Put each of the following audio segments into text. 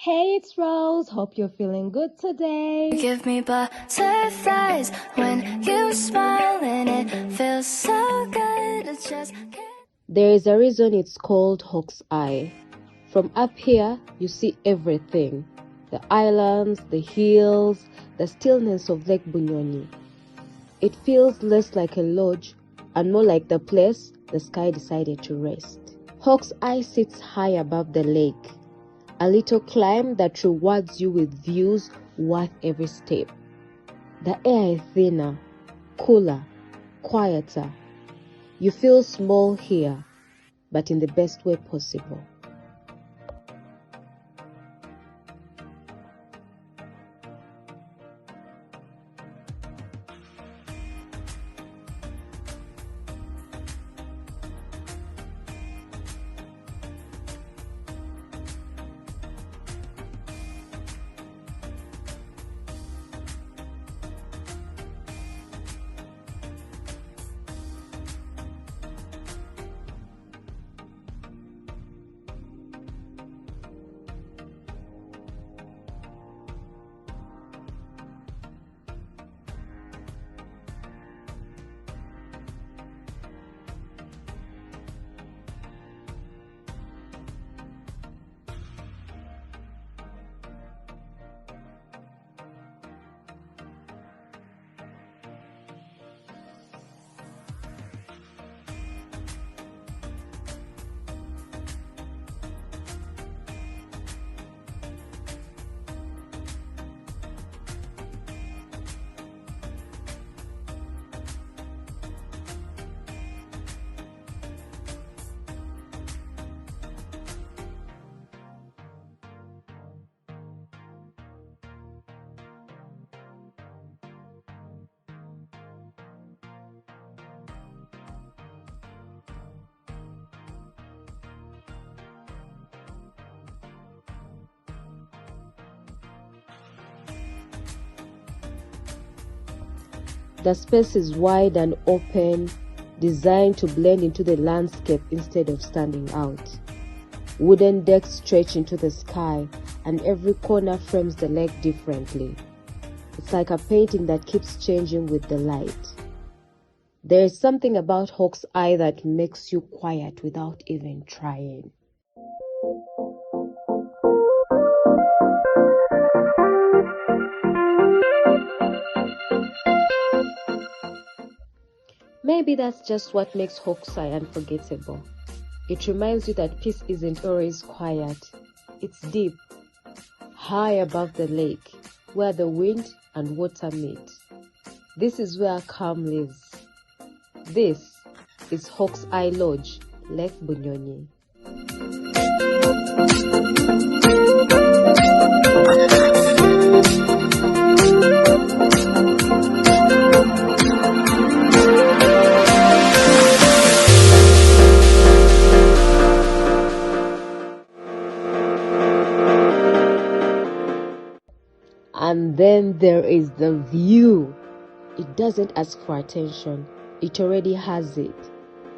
Hey, it's Rose. Hope you're feeling good today. You give me butterflies when you smile and it feels so good. It just can't. There is a reason it's called Hawk's Eye. From up here, you see everything. The islands, the hills, the stillness of Lake Bunyonyi. It feels less like a lodge and more like the place the sky decided to rest. Hawk's Eye sits high above the lake. A little climb that rewards you with views worth every step. The air is thinner, cooler, quieter. You feel small here, but in the best way possible. The space is wide and open, designed to blend into the landscape instead of standing out. Wooden decks stretch into the sky, and every corner frames the lake differently. It's like a painting that keeps changing with the light. There is something about Hawk's Eye that makes you quiet without even trying. Maybe that's just what makes Hawk's Eye unforgettable. It reminds you that peace isn't always quiet. It's deep, high above the lake, where the wind and water meet. This is where calm lives. This is Hawk's Eye Lodge, Lake Bunyonyi. And then there is the view. It doesn't ask for attention. It already has it.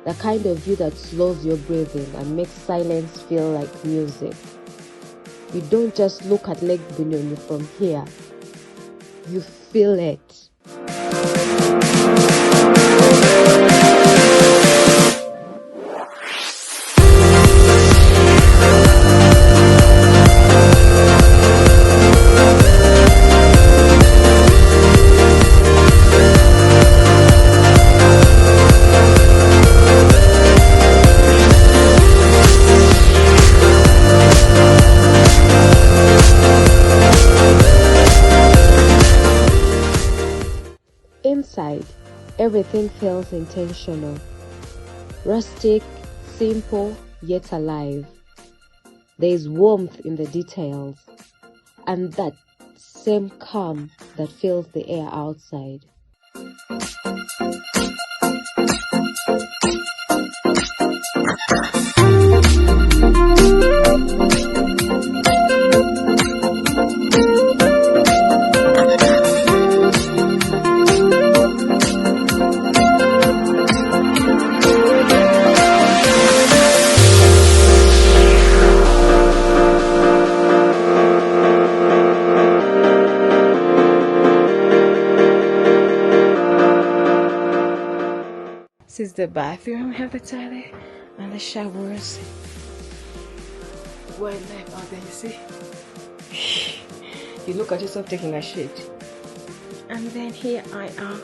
The kind of view that slows your breathing and makes silence feel like music. You don't just look at Lake Bunyonyi from here. You feel it. Inside, everything feels intentional. Rustic, simple, yet alive. There is warmth in the details, and that same calm that fills the air outside. the bathroom. We have the toilet and the showers. One left out there, you see? You look at yourself taking a shit. And then here I am.